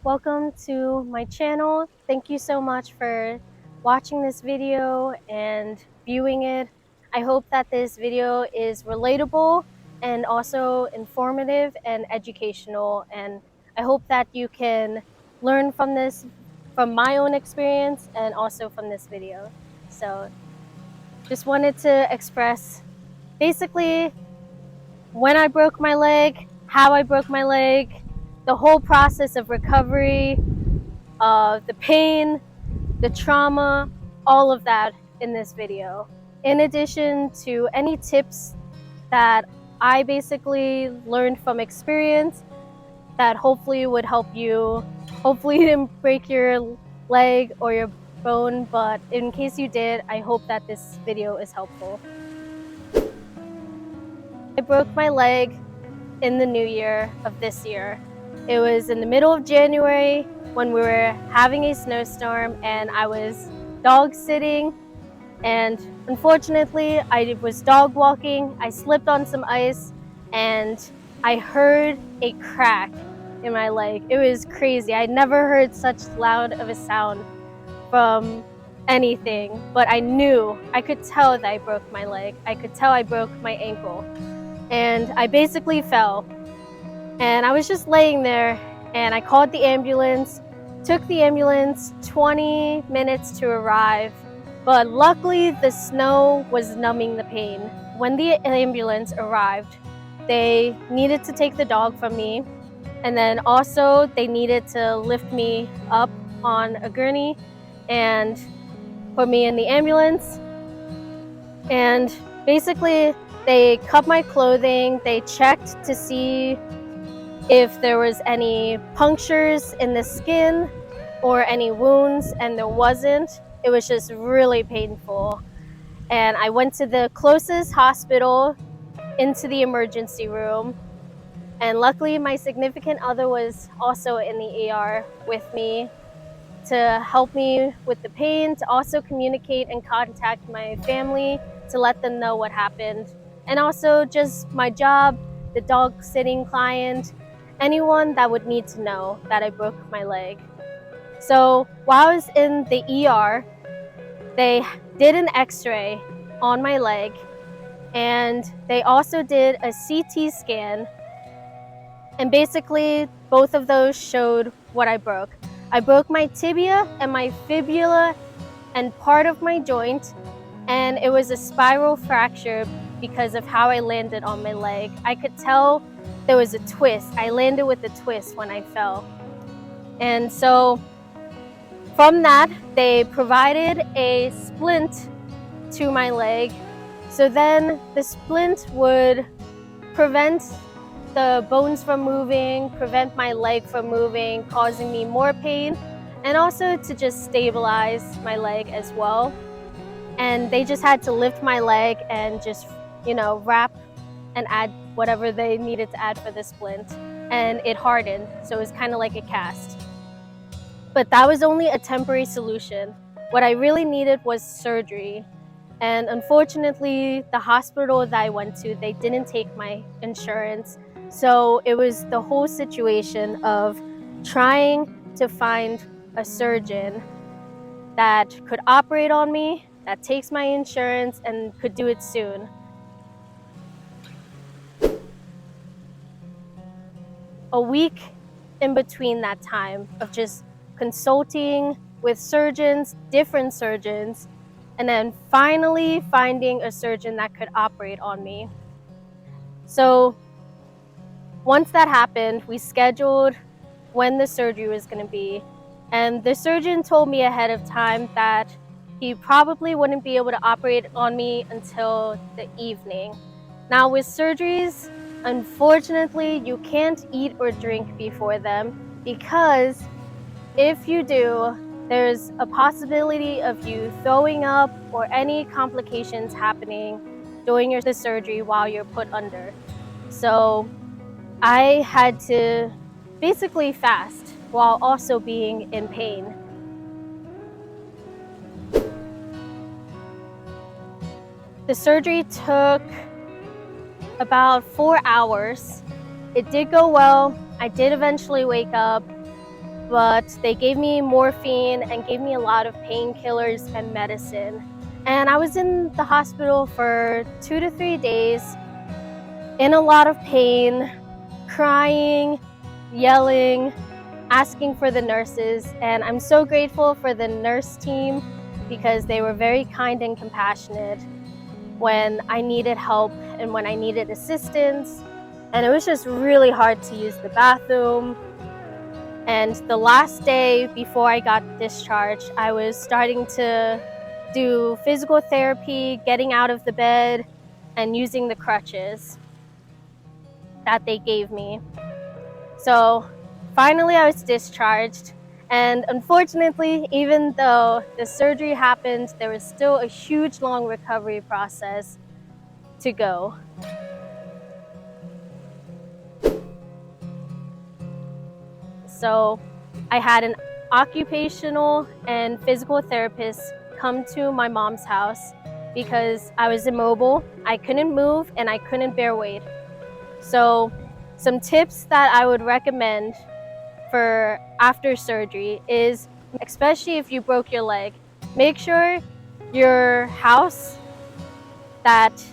welcome to my channel. Thank you so much for watching this video and viewing it. I hope that this video is relatable and also informative and educational, and I hope that you can learn from this, from my own experience and also from this video. So just wanted to express basically when I broke my leg, how I broke my leg, the whole process of recovery, the pain, the trauma, all of that in this video. In addition to any tips that I basically learned from experience that hopefully would help you. Hopefully you didn't break your leg or your bone, but in case you did, I hope that this video is helpful. I broke my leg in the new year of this year. It was in the middle of January when we were having a snowstorm and I was dog sitting, and unfortunately I was dog walking. I slipped on some ice and I heard a crack in my leg. It was crazy. I'd never heard such loud of a sound from anything, but I knew, I could tell that I broke my leg. I could tell I broke my ankle. And I basically fell. And I was just laying there and I called the ambulance. Took the ambulance 20 minutes to arrive, but luckily the snow was numbing the pain. When the ambulance arrived, they needed to take the dog from me, and then also they needed to lift me up on a gurney and put me in the ambulance. And basically they cut my clothing, they checked to see if there was any punctures in the skin or any wounds, and there wasn't. It was just really painful. And I went to the closest hospital into the emergency room, and luckily my significant other was also in the ER with me to help me with the pain, to also communicate and contact my family to let them know what happened. And also just my job, the dog sitting client, anyone that would need to know that I broke my leg. So while I was in the ER, they did an x-ray on my leg, and they also did a CT scan, and basically both of those showed what I broke. I broke my tibia and my fibula and part of my joint, and it was a spiral fracture because of how I landed on my leg. I could tell there was a twist. I landed with a twist when I fell. And so from that, they provided a splint to my leg. So then the splint would prevent the bones from moving, prevent my leg from moving, causing me more pain, and also to just stabilize my leg as well. And they just had to lift my leg and just, wrap and add whatever they needed to add for the splint. And it hardened, so it was kind of like a cast. But that was only a temporary solution. What I really needed was surgery. And unfortunately, the hospital that I went to, they didn't take my insurance. So it was the whole situation of trying to find a surgeon that could operate on me, that takes my insurance, and could do it soon. A week in between that time of just consulting with surgeons, different surgeons, and then finally finding a surgeon that could operate on me. So once that happened, we scheduled when the surgery was going to be, and the surgeon told me ahead of time that he probably wouldn't be able to operate on me until the evening. Now with surgeries, unfortunately, you can't eat or drink before them, because if you do, there's a possibility of you throwing up or any complications happening during the surgery while you're put under. So I had to basically fast while also being in pain. The surgery took about 4 hours. It did go well. I did eventually wake up. but they gave me morphine and gave me a lot of painkillers and medicine. And I was in the hospital for 2 to 3 days in a lot of pain, crying, yelling, asking for the nurses. And I'm so grateful for the nurse team because they were very kind and compassionate when I needed help and when I needed assistance. And it was just really hard to use the bathroom. And the last day before I got discharged, I was starting to do physical therapy, getting out of the bed, and using the crutches that they gave me. So finally I was discharged. And unfortunately, even though the surgery happened, there was still a huge long recovery process to go. So I had an occupational and physical therapist come to my mom's house because I was immobile, I couldn't move, and I couldn't bear weight. So some tips that I would recommend for after surgery is, especially if you broke your leg, make sure your house that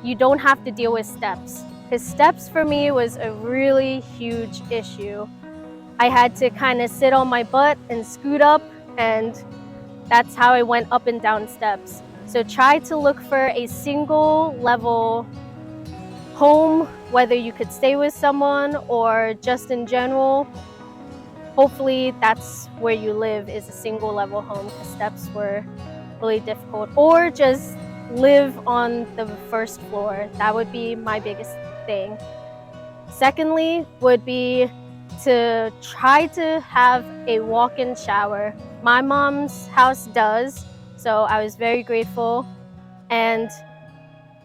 you don't have to deal with steps. Because steps for me was a really huge issue. I had to kind of sit on my butt and scoot up, and that's how I went up and down steps. So try to look for a single level home, whether you could stay with someone or just in general. Hopefully that's where you live, is a single level home, because steps were really difficult. Or just live on the first floor. That would be my biggest thing. Secondly would be to try to have a walk-in shower. My mom's house does, so I was very grateful. And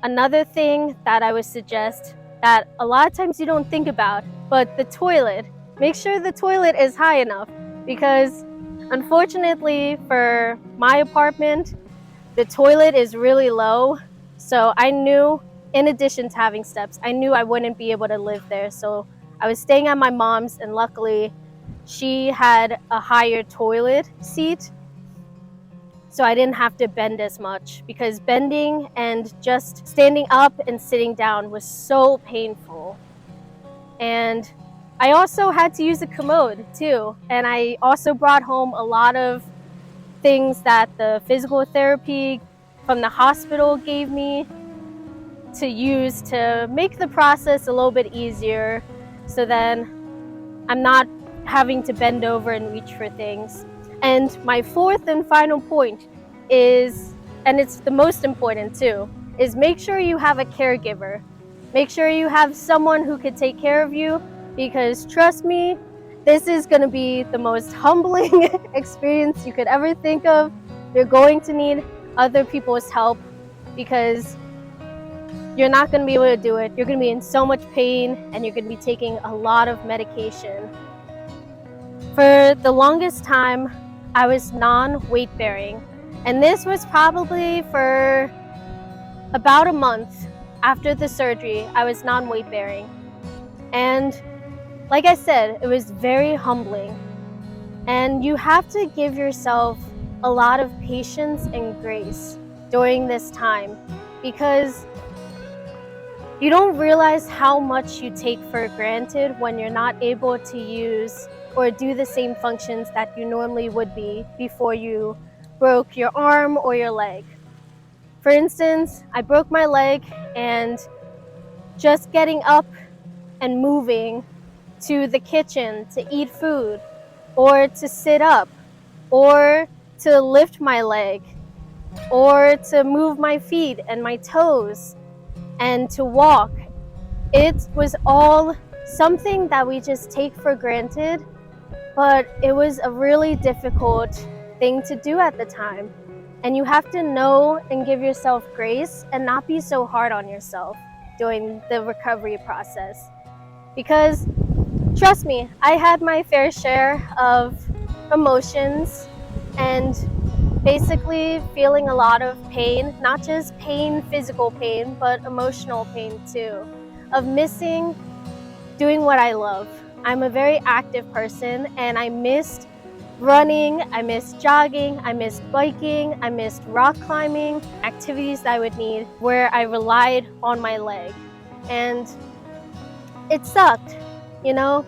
another thing that I would suggest that a lot of times you don't think about, but the toilet. Make sure the toilet is high enough, because unfortunately for my apartment, the toilet is really low. So I knew, in addition to having steps, I knew I wouldn't be able to live there. So I was staying at my mom's, and luckily she had a higher toilet seat, so I didn't have to bend as much, because bending and just standing up and sitting down was so painful. And I also had to use a commode too, and I also brought home a lot of things that the physical therapy from the hospital gave me to use to make the process a little bit easier, so then I'm not having to bend over and reach for things. And my fourth and final point is, and it's the most important too, is make sure you have a caregiver. Make sure you have someone who could take care of you, because trust me, this is going to be the most humbling experience you could ever think of. You're going to need other people's help, because you're not going to be able to do it. You're going to be in so much pain, and you're going to be taking a lot of medication. For the longest time, I was non-weight bearing, and this was probably for about a month after the surgery. I was non-weight bearing, and like I said, it was very humbling. And you have to give yourself a lot of patience and grace during this time, because you don't realize how much you take for granted when you're not able to use or do the same functions that you normally would be before you broke your arm or your leg. For instance, I broke my leg, and just getting up and moving to the kitchen to eat food, or to sit up, or to lift my leg, or to move my feet and my toes, and to walk. It was all something that we just take for granted, but it was a really difficult thing to do at the time. And you have to know and give yourself grace and not be so hard on yourself during the recovery process. Because trust me, I had my fair share of emotions and basically feeling a lot of pain, not just pain, physical pain, but emotional pain too, of missing doing what I love. I'm a very active person, and I missed running, I missed jogging, I missed biking, I missed rock climbing, activities that I would need where I relied on my leg. And it sucked, you know?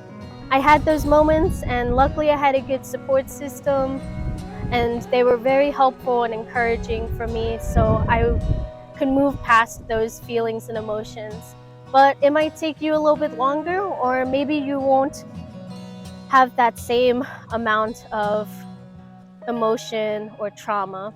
I had those moments, and luckily I had a good support system, and they were very helpful and encouraging for me, so I could move past those feelings and emotions. But it might take you a little bit longer, or maybe you won't have that same amount of emotion or trauma.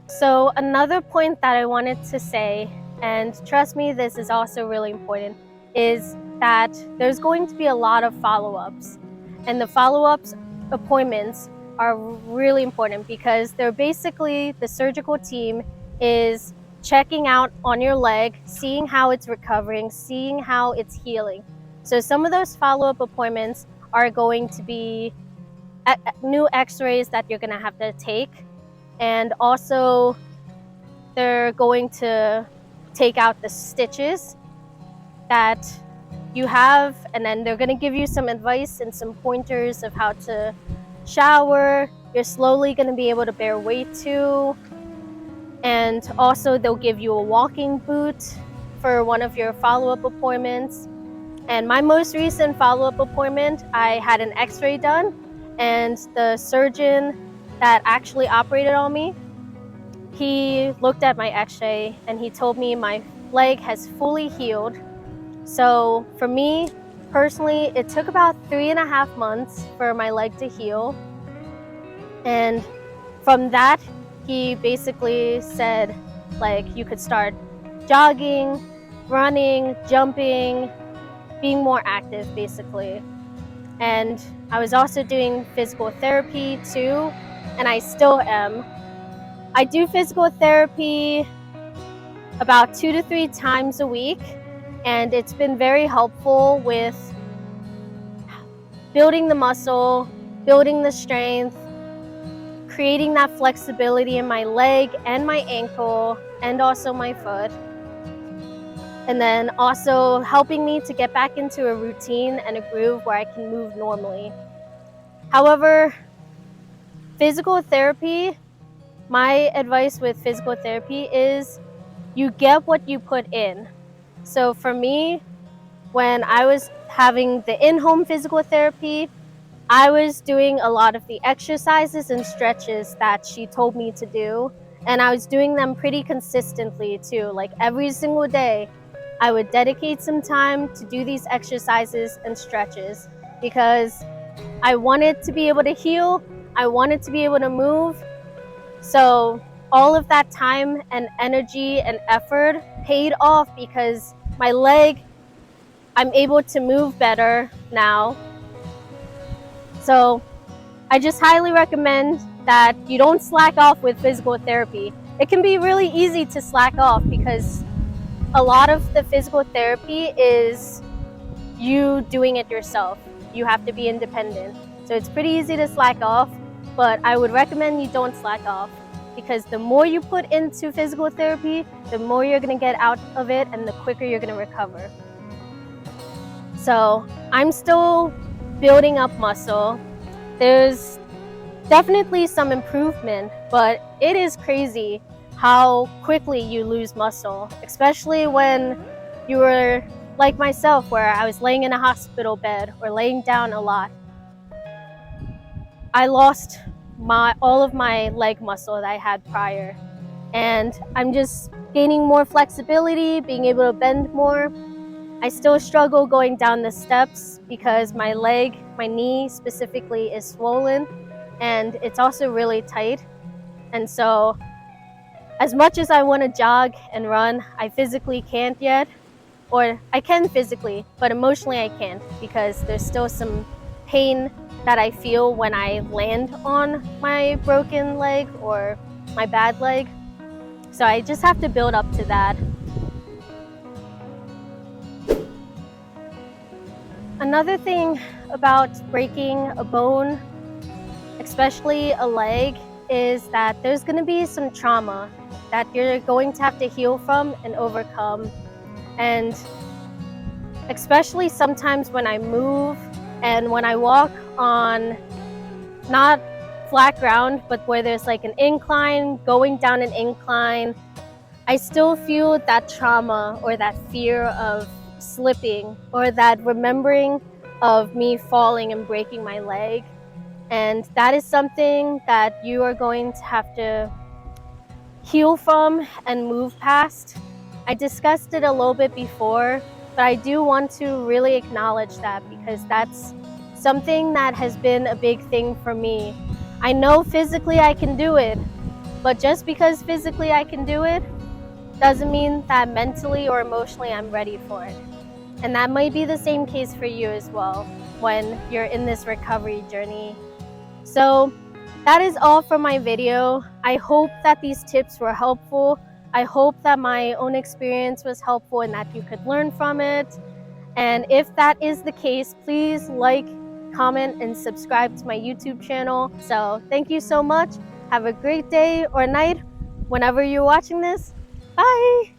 So another point that I wanted to say, and trust me, this is also really important, is that there's going to be a lot of follow-ups. And the follow-ups appointments are really important because they're basically, the surgical team is checking out on your leg, seeing how it's recovering, seeing how it's healing. So some of those follow-up appointments are going to be new x-rays that you're going to have to take, and also they're going to take out the stitches that you have, and then they're going to give you some advice and some pointers of how to shower. You're slowly going to be able to bear weight too, and also they'll give you a walking boot for one of your follow-up appointments. And my most recent follow-up appointment, I had an x-ray done, and the surgeon that actually operated on me, he looked at my x-ray and he told me my leg has fully healed. So for me personally, it took about 3.5 months for my leg to heal. And from that, he basically said, like, you could start jogging, running, jumping, being more active basically. And I was also doing physical therapy too, and I still am. I do physical therapy about 2 to 3 times a week, and it's been very helpful with building the muscle, building the strength, creating that flexibility in my leg and my ankle and also my foot. And then also helping me to get back into a routine and a groove where I can move normally. However, physical therapy, my advice with physical therapy is you get what you put in. So for me, when I was having the in-home physical therapy, I was doing a lot of the exercises and stretches that she told me to do, and I was doing them pretty consistently too. Like every single day, I would dedicate some time to do these exercises and stretches because I wanted to be able to heal, I wanted to be able to move. So all of that time and energy and effort paid off because my leg, I'm able to move better now. So I just highly recommend that you don't slack off with physical therapy. It can be really easy to slack off because a lot of the physical therapy is you doing it yourself. You have to be independent. So it's pretty easy to slack off, but I would recommend you don't slack off because the more you put into physical therapy, the more you're gonna get out of it and the quicker you're gonna recover. So I'm still building up muscle. There's definitely some improvement, but it is crazy how quickly you lose muscle, especially when you were like myself, where I was laying in a hospital bed or laying down a lot. I lost all of my leg muscle that I had prior, and I'm just gaining more flexibility, being able to bend more. I still struggle going down the steps because my leg, my knee specifically, is swollen, and it's also really tight. And so as much as I want to jog and run, I physically can't yet. Or I can physically, but emotionally I can't because there's still some pain that I feel when I land on my broken leg or my bad leg. So I just have to build up to that. Another thing about breaking a bone, especially a leg, is that there's going to be some trauma that you're going to have to heal from and overcome. And especially sometimes when I move and when I walk on not flat ground, but where there's like an incline, going down an incline, I still feel that trauma or that fear of slipping or that remembering of me falling and breaking my leg. And that is something that you are going to have to heal from and move past. I discussed it a little bit before, but I do want to really acknowledge that because that's something that has been a big thing for me. I know physically I can do it, but just because physically I can do it doesn't mean that mentally or emotionally I'm ready for it. And that might be the same case for you as well when you're in this recovery journey. So that is all for my video. I hope that these tips were helpful. I hope that my own experience was helpful and that you could learn from it. And if that is the case, please like, comment, and subscribe to my YouTube channel. So thank you so much. Have a great day or night whenever you're watching this. Bye!